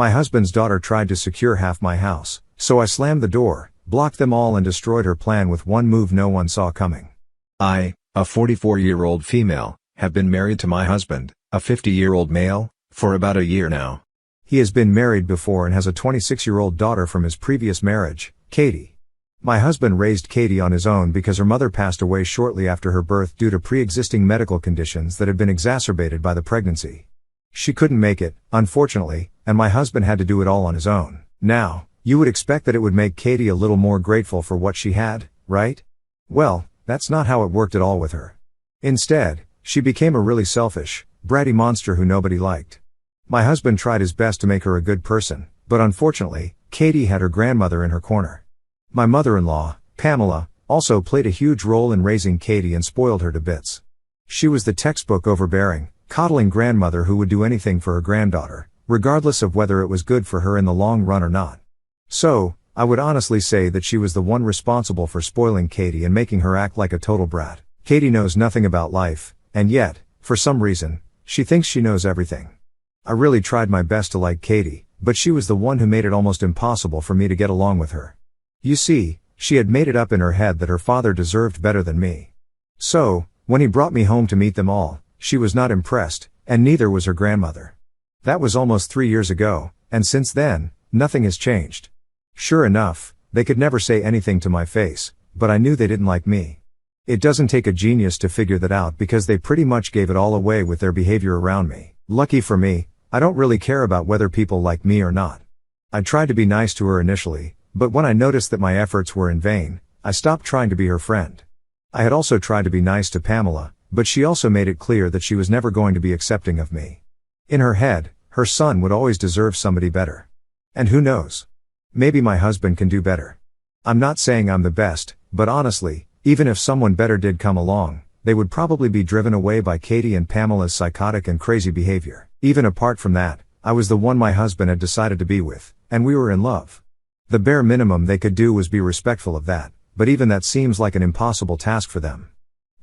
My husband's daughter tried to secure half my house, so I slammed the door, blocked them all and destroyed her plan with one move no one saw coming. I, a 44-year-old female, have been married to my husband, a 50-year-old male, for about a year now. He has been married before and has a 26-year-old daughter from his previous marriage, Katie. My husband raised Katie on his own because her mother passed away shortly after her birth due to pre-existing medical conditions that had been exacerbated by the pregnancy. She couldn't make it, unfortunately, and my husband had to do it all on his own. Now, you would expect that it would make Katie a little more grateful for what she had, right? Well, that's not how it worked at all with her. Instead, she became a really selfish, bratty monster who nobody liked. My husband tried his best to make her a good person, but unfortunately, Katie had her grandmother in her corner. My mother-in-law, Pamela, also played a huge role in raising Katie and spoiled her to bits. She was the textbook overbearing, coddling grandmother who would do anything for her granddaughter, regardless of whether it was good for her in the long run or not. So, I would honestly say that she was the one responsible for spoiling Katie and making her act like a total brat. Katie knows nothing about life, and yet, for some reason, she thinks she knows everything. I really tried my best to like Katie, but she was the one who made it almost impossible for me to get along with her. You see, she had made it up in her head that her father deserved better than me. So, when he brought me home to meet them all, she was not impressed, and neither was her grandmother. That was almost 3 years ago, and since then, nothing has changed. Sure enough, they could never say anything to my face, but I knew they didn't like me. It doesn't take a genius to figure that out because they pretty much gave it all away with their behavior around me. Lucky for me, I don't really care about whether people like me or not. I tried to be nice to her initially, but when I noticed that my efforts were in vain, I stopped trying to be her friend. I had also tried to be nice to Pamela, but she also made it clear that she was never going to be accepting of me. In her head, her son would always deserve somebody better. And who knows? Maybe my husband can do better. I'm not saying I'm the best, but honestly, even if someone better did come along, they would probably be driven away by Katie and Pamela's psychotic and crazy behavior. Even apart from that, I was the one my husband had decided to be with, and we were in love. The bare minimum they could do was be respectful of that, but even that seems like an impossible task for them.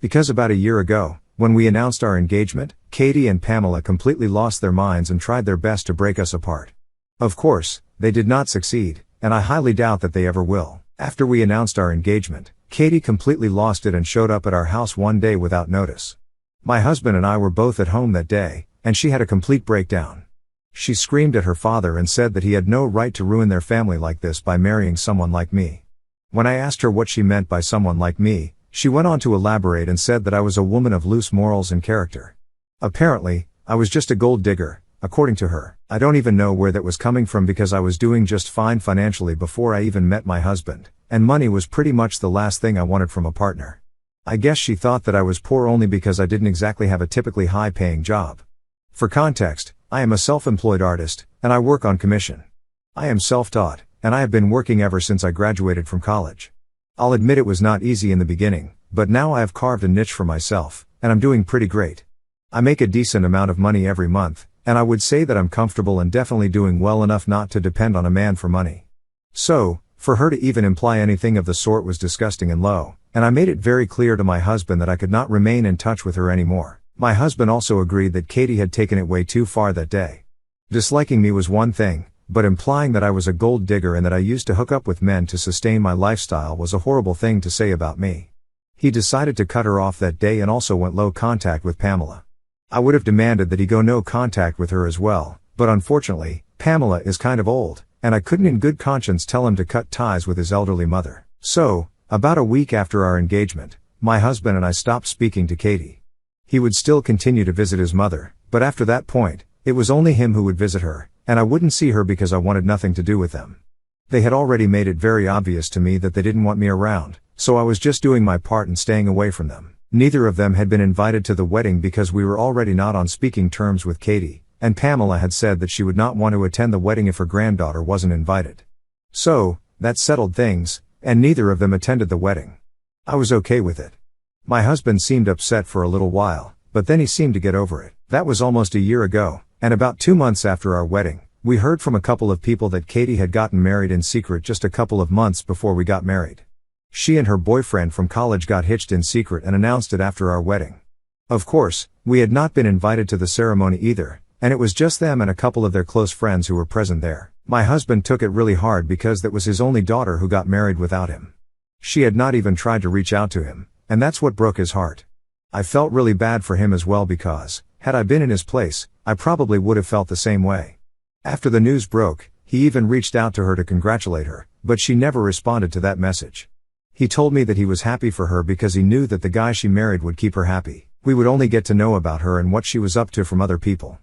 Because about a year ago, when we announced our engagement, Katie and Pamela completely lost their minds and tried their best to break us apart. Of course, they did not succeed, and I highly doubt that they ever will. After we announced our engagement, Katie completely lost it and showed up at our house one day without notice. My husband and I were both at home that day, and she had a complete breakdown. She screamed at her father and said that he had no right to ruin their family like this by marrying someone like me. When I asked her what she meant by someone like me, she went on to elaborate and said that I was a woman of loose morals and character. Apparently, I was just a gold digger, according to her. I don't even know where that was coming from because I was doing just fine financially before I even met my husband, and money was pretty much the last thing I wanted from a partner. I guess she thought that I was poor only because I didn't exactly have a typically high-paying job. For context, I am a self-employed artist, and I work on commission. I am self-taught, and I have been working ever since I graduated from college. I'll admit it was not easy in the beginning, but now I have carved a niche for myself, and I'm doing pretty great. I make a decent amount of money every month, and I would say that I'm comfortable and definitely doing well enough not to depend on a man for money. So, for her to even imply anything of the sort was disgusting and low, and I made it very clear to my husband that I could not remain in touch with her anymore. My husband also agreed that Katie had taken it way too far that day. Disliking me was one thing, but implying that I was a gold digger and that I used to hook up with men to sustain my lifestyle was a horrible thing to say about me. He decided to cut her off that day and also went low contact with Pamela. I would have demanded that he go no contact with her as well, but unfortunately, Pamela is kind of old, and I couldn't in good conscience tell him to cut ties with his elderly mother. So, about a week after our engagement, my husband and I stopped speaking to Katie. He would still continue to visit his mother, but after that point, it was only him who would visit her, and I wouldn't see her because I wanted nothing to do with them. They had already made it very obvious to me that they didn't want me around, so I was just doing my part and staying away from them. Neither of them had been invited to the wedding because we were already not on speaking terms with Katie, and Pamela had said that she would not want to attend the wedding if her granddaughter wasn't invited. So, that settled things, and neither of them attended the wedding. I was okay with it. My husband seemed upset for a little while, but then he seemed to get over it. That was almost a year ago, and about 2 months after our wedding, we heard from a couple of people that Katie had gotten married in secret just a couple of months before we got married. She and her boyfriend from college got hitched in secret and announced it after our wedding. Of course, we had not been invited to the ceremony either, and it was just them and a couple of their close friends who were present there. My husband took it really hard because that was his only daughter who got married without him. She had not even tried to reach out to him, and that's what broke his heart. I felt really bad for him as well because, had I been in his place, I probably would have felt the same way. After the news broke, he even reached out to her to congratulate her, but she never responded to that message. He told me that he was happy for her because he knew that the guy she married would keep her happy. We would only get to know about her and what she was up to from other people.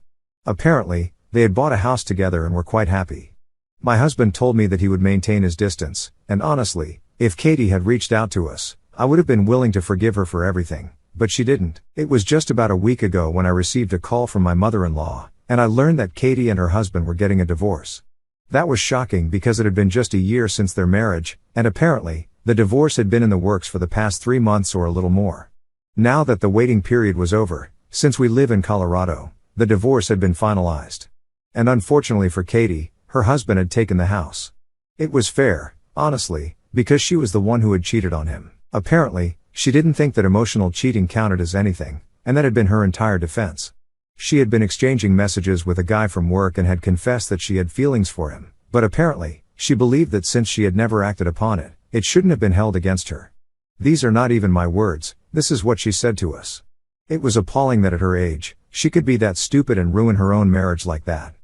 Apparently, they had bought a house together and were quite happy. My husband told me that he would maintain his distance, and honestly, if Katie had reached out to us, I would have been willing to forgive her for everything, but she didn't. It was just about a week ago when I received a call from my mother-in-law, and I learned that Katie and her husband were getting a divorce. That was shocking because it had been just a year since their marriage, and apparently, the divorce had been in the works for the past 3 months or a little more. Now that the waiting period was over, since we live in Colorado, the divorce had been finalized. And unfortunately for Katie, her husband had taken the house. It was fair, honestly, because she was the one who had cheated on him. Apparently, she didn't think that emotional cheating counted as anything, and that had been her entire defense. She had been exchanging messages with a guy from work and had confessed that she had feelings for him, but apparently, she believed that since she had never acted upon it, it shouldn't have been held against her. These are not even my words, this is what she said to us. It was appalling that at her age, she could be that stupid and ruin her own marriage like that.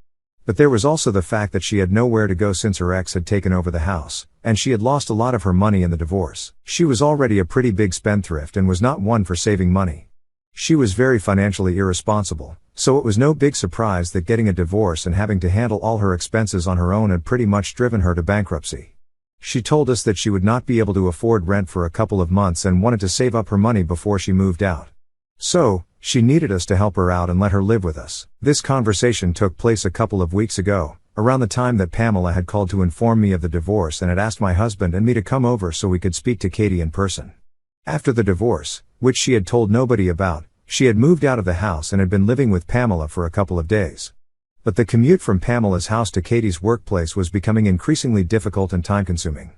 But there was also the fact that she had nowhere to go since her ex had taken over the house, and she had lost a lot of her money in the divorce. She was already a pretty big spendthrift and was not one for saving money. She was very financially irresponsible, so it was no big surprise that getting a divorce and having to handle all her expenses on her own had pretty much driven her to bankruptcy. She told us that she would not be able to afford rent for a couple of months and wanted to save up her money before she moved out. So, she needed us to help her out and let her live with us. This conversation took place a couple of weeks ago, around the time that Pamela had called to inform me of the divorce and had asked my husband and me to come over so we could speak to Katie in person. After the divorce, which she had told nobody about, she had moved out of the house and had been living with Pamela for a couple of days. But the commute from Pamela's house to Katie's workplace was becoming increasingly difficult and time-consuming.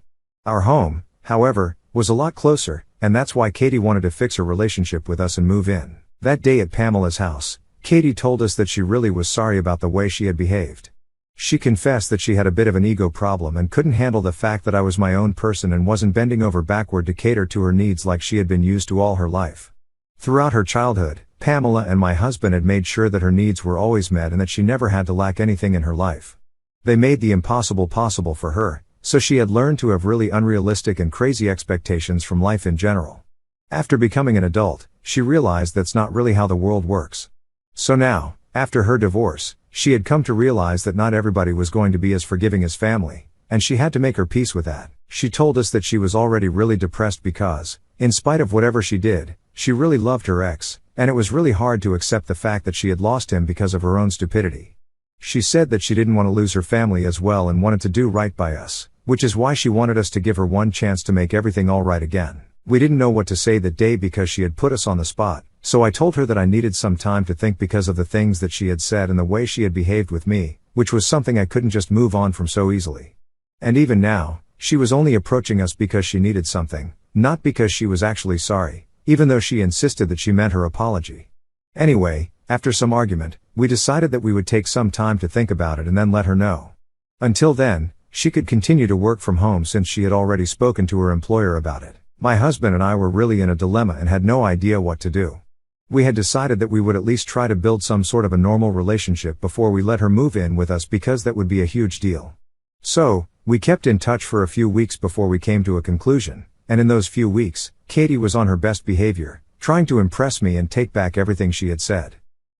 Our home, however, was a lot closer, and that's why Katie wanted to fix her relationship with us and move in. That day at Pamela's house, Katie told us that she really was sorry about the way she had behaved. She confessed that she had a bit of an ego problem and couldn't handle the fact that I was my own person and wasn't bending over backward to cater to her needs like she had been used to all her life. Throughout her childhood, Pamela and my husband had made sure that her needs were always met and that she never had to lack anything in her life. They made the impossible possible for her, so she had learned to have really unrealistic and crazy expectations from life in general. After becoming an adult, she realized that's not really how the world works. So now, after her divorce, she had come to realize that not everybody was going to be as forgiving as family, and she had to make her peace with that. She told us that she was already really depressed because, in spite of whatever she did, she really loved her ex, and it was really hard to accept the fact that she had lost him because of her own stupidity. She said that she didn't want to lose her family as well and wanted to do right by us, which is why she wanted us to give her one chance to make everything all right again. We didn't know what to say that day because she had put us on the spot, so I told her that I needed some time to think because of the things that she had said and the way she had behaved with me, which was something I couldn't just move on from so easily. And even now, she was only approaching us because she needed something, not because she was actually sorry, even though she insisted that she meant her apology. Anyway, after some argument, we decided that we would take some time to think about it and then let her know. Until then, she could continue to work from home since she had already spoken to her employer about it. My husband and I were really in a dilemma and had no idea what to do. We had decided that we would at least try to build some sort of a normal relationship before we let her move in with us because that would be a huge deal. So, we kept in touch for a few weeks before we came to a conclusion, and in those few weeks, Katie was on her best behavior, trying to impress me and take back everything she had said.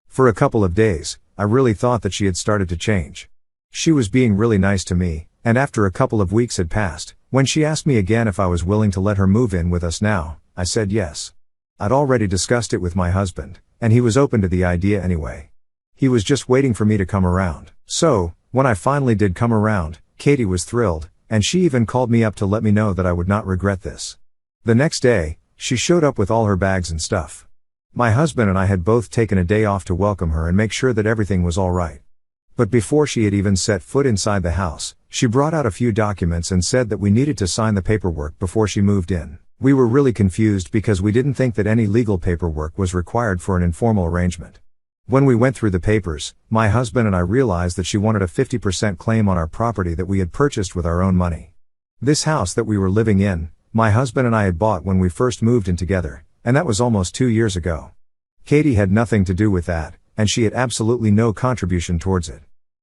For a couple of days, I really thought that she had started to change. She was being really nice to me, and after a couple of weeks had passed, when she asked me again if I was willing to let her move in with us now, I said yes. I'd already discussed it with my husband, and he was open to the idea anyway. He was just waiting for me to come around. So, when I finally did come around, Katie was thrilled, and she even called me up to let me know that I would not regret this. The next day, she showed up with all her bags and stuff. My husband and I had both taken a day off to welcome her and make sure that everything was all right. But before she had even set foot inside the house, she brought out a few documents and said that we needed to sign the paperwork before she moved in. We were really confused because we didn't think that any legal paperwork was required for an informal arrangement. When we went through the papers, my husband and I realized that she wanted a 50% claim on our property that we had purchased with our own money. This house that we were living in, my husband and I had bought when we first moved in together, and that was almost 2 years ago. Katie had nothing to do with that, and she had absolutely no contribution towards it.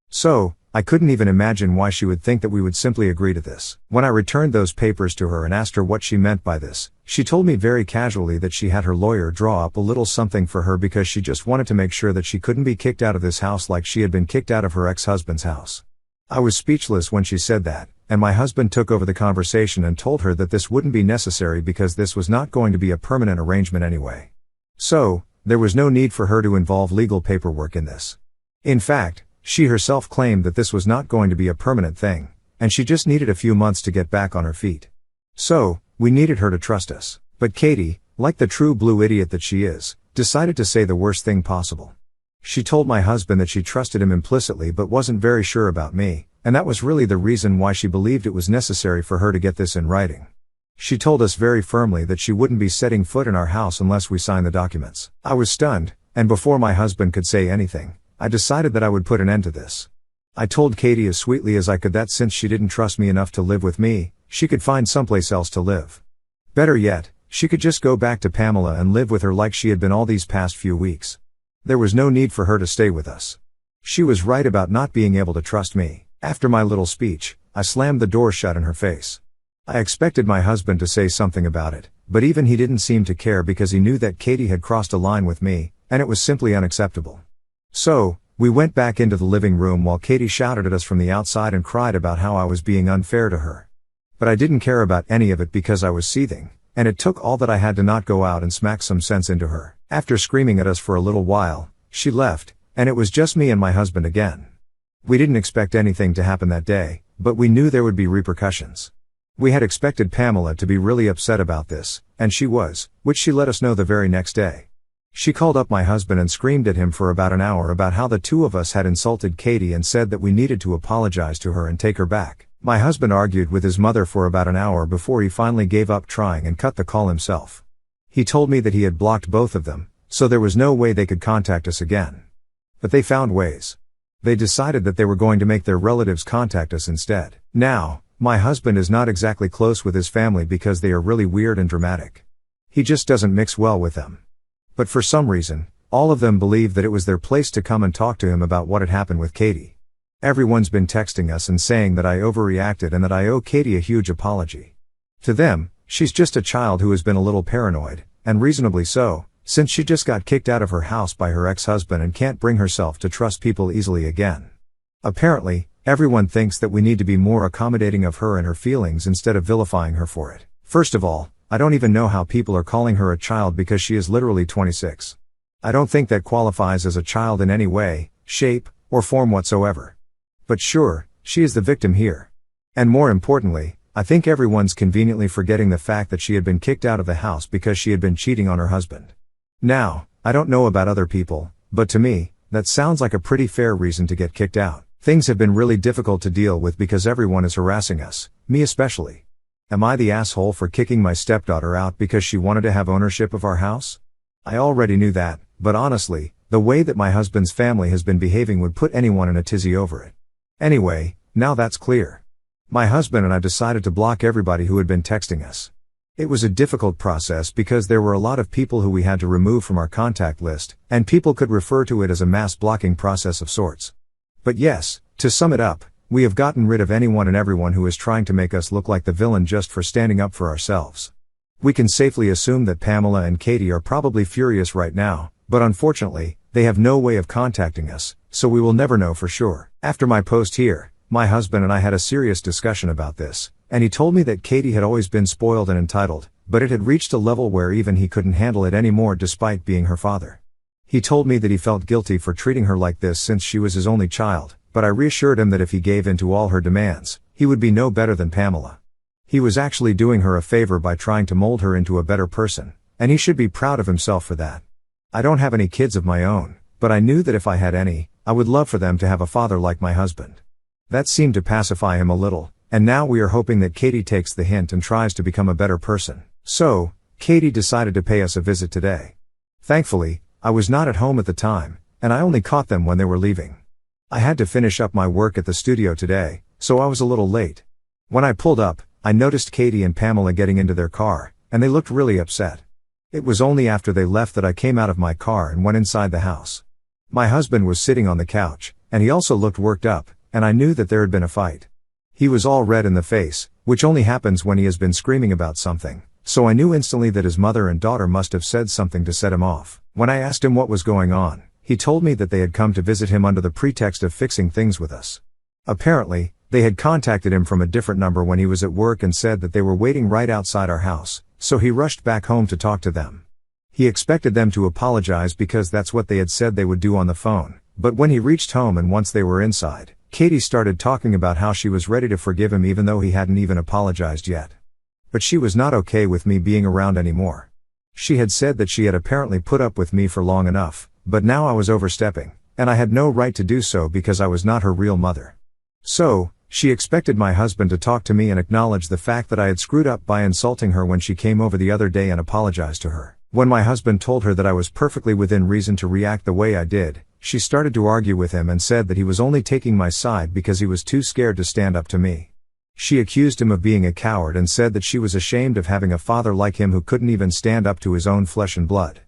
So, I couldn't even imagine why she would think that we would simply agree to this. When I returned those papers to her and asked her what she meant by this, she told me very casually that she had her lawyer draw up a little something for her because she just wanted to make sure that she couldn't be kicked out of this house like she had been kicked out of her ex-husband's house. I was speechless when she said that, and my husband took over the conversation and told her that this wouldn't be necessary because this was not going to be a permanent arrangement anyway. So, there was no need for her to involve legal paperwork in this. In fact, she herself claimed that this was not going to be a permanent thing, and she just needed a few months to get back on her feet. So, we needed her to trust us. But Katie, like the true blue idiot that she is, decided to say the worst thing possible. She told my husband that she trusted him implicitly but wasn't very sure about me, and that was really the reason why she believed it was necessary for her to get this in writing. She told us very firmly that she wouldn't be setting foot in our house unless we signed the documents. I was stunned, and before my husband could say anything, I decided that I would put an end to this. I told Katie as sweetly as I could that since she didn't trust me enough to live with me, she could find someplace else to live. Better yet, she could just go back to Pamela and live with her like she had been all these past few weeks. There was no need for her to stay with us. She was right about not being able to trust me. After my little speech, I slammed the door shut in her face. I expected my husband to say something about it, but even he didn't seem to care because he knew that Katie had crossed a line with me, and it was simply unacceptable. So, we went back into the living room while Katie shouted at us from the outside and cried about how I was being unfair to her. But I didn't care about any of it because I was seething, and it took all that I had to not go out and smack some sense into her. After screaming at us for a little while, she left, and it was just me and my husband again. We didn't expect anything to happen that day, but we knew there would be repercussions. We had expected Pamela to be really upset about this, and she was, which she let us know the very next day. She called up my husband and screamed at him for about an hour about how the two of us had insulted Katie and said that we needed to apologize to her and take her back. My husband argued with his mother for about an hour before he finally gave up trying and cut the call himself. He told me that he had blocked both of them, so there was no way they could contact us again. But they found ways. They decided that they were going to make their relatives contact us instead. Now, my husband is not exactly close with his family because they are really weird and dramatic. He just doesn't mix well with them. But for some reason, all of them believe that it was their place to come and talk to him about what had happened with Katie. Everyone's been texting us and saying that I overreacted and that I owe Katie a huge apology. To them, she's just a child who has been a little paranoid, and reasonably so, since she just got kicked out of her house by her ex-husband and can't bring herself to trust people easily again. Apparently, everyone thinks that we need to be more accommodating of her and her feelings instead of vilifying her for it. First of all, I don't even know how people are calling her a child because she is literally 26. I don't think that qualifies as a child in any way, shape, or form whatsoever. But sure, she is the victim here. And more importantly, I think everyone's conveniently forgetting the fact that she had been kicked out of the house because she had been cheating on her husband. Now, I don't know about other people, but to me, that sounds like a pretty fair reason to get kicked out. Things have been really difficult to deal with because everyone is harassing us, me especially. Am I the asshole for kicking my stepdaughter out because she wanted to have ownership of our house? I already knew that, but honestly, the way that my husband's family has been behaving would put anyone in a tizzy over it. Anyway, now that's clear. My husband and I decided to block everybody who had been texting us. It was a difficult process because there were a lot of people who we had to remove from our contact list, and people could refer to it as a mass blocking process of sorts. But yes, to sum it up, we have gotten rid of anyone and everyone who is trying to make us look like the villain just for standing up for ourselves. We can safely assume that Pamela and Katie are probably furious right now, but unfortunately, they have no way of contacting us, so we will never know for sure. After my post here, my husband and I had a serious discussion about this, and he told me that Katie had always been spoiled and entitled, but it had reached a level where even he couldn't handle it anymore despite being her father. He told me that he felt guilty for treating her like this since she was his only child, but I reassured him that if he gave in to all her demands, he would be no better than Pamela. He was actually doing her a favor by trying to mold her into a better person, and he should be proud of himself for that. I don't have any kids of my own, but I knew that if I had any, I would love for them to have a father like my husband. That seemed to pacify him a little, and now we are hoping that Katie takes the hint and tries to become a better person. So, Katie decided to pay us a visit today. Thankfully, I was not at home at the time, and I only caught them when they were leaving. I had to finish up my work at the studio today, so I was a little late. When I pulled up, I noticed Katie and Pamela getting into their car, and they looked really upset. It was only after they left that I came out of my car and went inside the house. My husband was sitting on the couch, and he also looked worked up, and I knew that there had been a fight. He was all red in the face, which only happens when he has been screaming about something, so I knew instantly that his mother and daughter must have said something to set him off. When I asked him what was going on, he told me that they had come to visit him under the pretext of fixing things with us. Apparently, they had contacted him from a different number when he was at work and said that they were waiting right outside our house, so he rushed back home to talk to them. He expected them to apologize because that's what they had said they would do on the phone, but when he reached home and once they were inside, Katie started talking about how she was ready to forgive him even though he hadn't even apologized yet. But she was not okay with me being around anymore. She had said that she had apparently put up with me for long enough, but now I was overstepping, and I had no right to do so because I was not her real mother. So, she expected my husband to talk to me and acknowledge the fact that I had screwed up by insulting her when she came over the other day and apologized to her. When my husband told her that I was perfectly within reason to react the way I did, she started to argue with him and said that he was only taking my side because he was too scared to stand up to me. She accused him of being a coward and said that she was ashamed of having a father like him who couldn't even stand up to his own flesh and blood.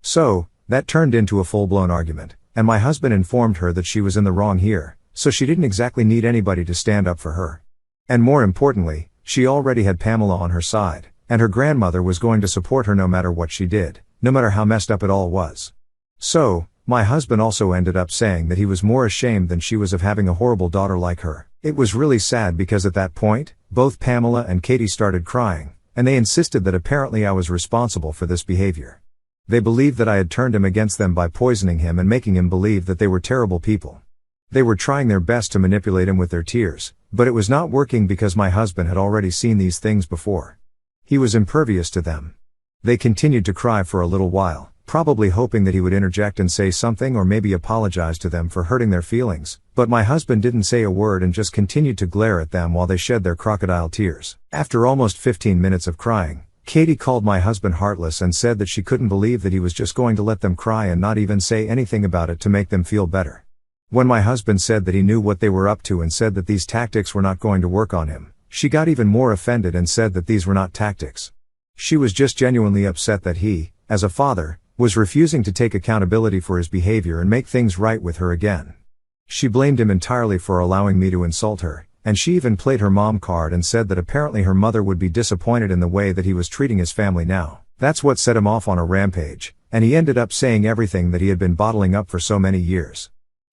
So, that turned into a full-blown argument, and my husband informed her that she was in the wrong here, so she didn't exactly need anybody to stand up for her. And more importantly, she already had Pamela on her side, and her grandmother was going to support her no matter what she did, no matter how messed up it all was. So, my husband also ended up saying that he was more ashamed than she was of having a horrible daughter like her. It was really sad because at that point, both Pamela and Katie started crying, and they insisted that apparently I was responsible for this behavior. They believed that I had turned him against them by poisoning him and making him believe that they were terrible people. They were trying their best to manipulate him with their tears, but it was not working because my husband had already seen these things before. He was impervious to them. They continued to cry for a little while, probably hoping that he would interject and say something or maybe apologize to them for hurting their feelings, but my husband didn't say a word and just continued to glare at them while they shed their crocodile tears. After almost 15 minutes of crying, Katie called my husband heartless and said that she couldn't believe that he was just going to let them cry and not even say anything about it to make them feel better. When my husband said that he knew what they were up to and said that these tactics were not going to work on him, she got even more offended and said that these were not tactics. She was just genuinely upset that he, as a father, was refusing to take accountability for his behavior and make things right with her again. She blamed him entirely for allowing me to insult her, and she even played her mom card and said that apparently her mother would be disappointed in the way that he was treating his family now. That's what set him off on a rampage, and he ended up saying everything that he had been bottling up for so many years.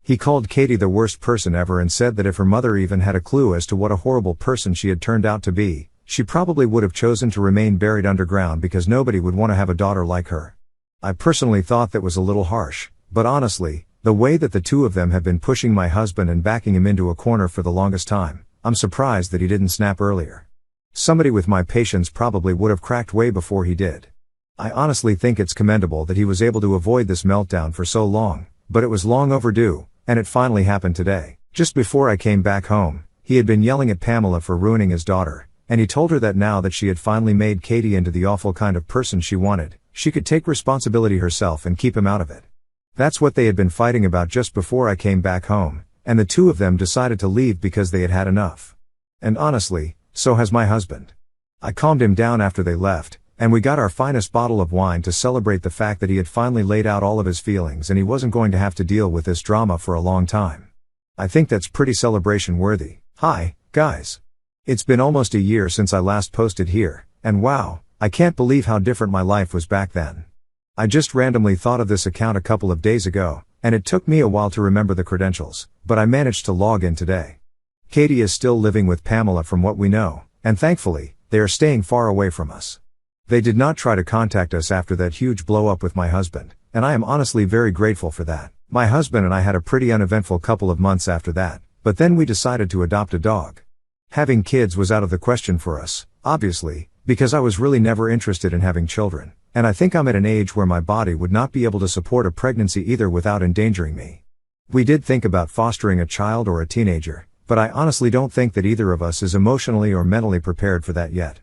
He called Katie the worst person ever and said that if her mother even had a clue as to what a horrible person she had turned out to be, she probably would have chosen to remain buried underground because nobody would want to have a daughter like her. I personally thought that was a little harsh, but honestly, the way that the two of them have been pushing my husband and backing him into a corner for the longest time, I'm surprised that he didn't snap earlier. Somebody with my patience probably would have cracked way before he did. I honestly think it's commendable that he was able to avoid this meltdown for so long, but it was long overdue. And it finally happened today. Just before I came back home, he had been yelling at Pamela for ruining his daughter, and he told her that now that she had finally made Katie into the awful kind of person she wanted, she could take responsibility herself and keep him out of it. That's what they had been fighting about just before I came back home, and the two of them decided to leave because they had had enough. And honestly, so has my husband. I calmed him down after they left, and we got our finest bottle of wine to celebrate the fact that he had finally laid out all of his feelings and he wasn't going to have to deal with this drama for a long time. I think that's pretty celebration worthy. Hi, guys. It's been almost a year since I last posted here, and wow, I can't believe how different my life was back then. I just randomly thought of this account a couple of days ago, and it took me a while to remember the credentials, but I managed to log in today. Katie is still living with Pamela from what we know, and thankfully, they are staying far away from us. They did not try to contact us after that huge blow-up with my husband, and I am honestly very grateful for that. My husband and I had a pretty uneventful couple of months after that, but then we decided to adopt a dog. Having kids was out of the question for us, obviously, because I was really never interested in having children, and I think I'm at an age where my body would not be able to support a pregnancy either without endangering me. We did think about fostering a child or a teenager, but I honestly don't think that either of us is emotionally or mentally prepared for that yet.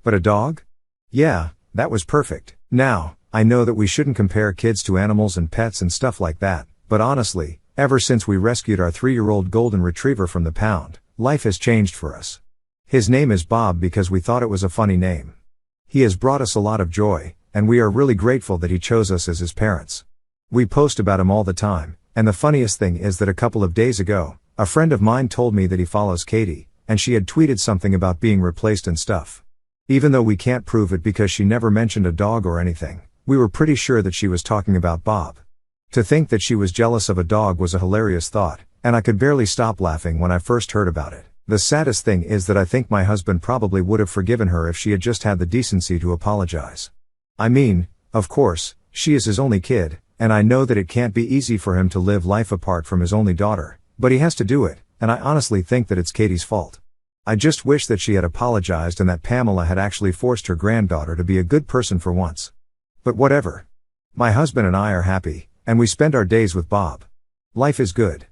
But a dog? Yeah, that was perfect. Now, I know that we shouldn't compare kids to animals and pets and stuff like that, but honestly, ever since we rescued our 3-year-old golden retriever from the pound, life has changed for us. His name is Bob because we thought it was a funny name. He has brought us a lot of joy, and we are really grateful that he chose us as his parents. We post about him all the time, and the funniest thing is that a couple of days ago, a friend of mine told me that he follows Katie, and she had tweeted something about being replaced and stuff. Even though we can't prove it because she never mentioned a dog or anything, we were pretty sure that she was talking about Bob. To think that she was jealous of a dog was a hilarious thought, and I could barely stop laughing when I first heard about it. The saddest thing is that I think my husband probably would have forgiven her if she had just had the decency to apologize. I mean, of course, she is his only kid, and I know that it can't be easy for him to live life apart from his only daughter, but he has to do it, and I honestly think that it's Katie's fault. I just wish that she had apologized and that Pamela had actually forced her granddaughter to be a good person for once. But whatever. My husband and I are happy, and we spend our days with Bob. Life is good.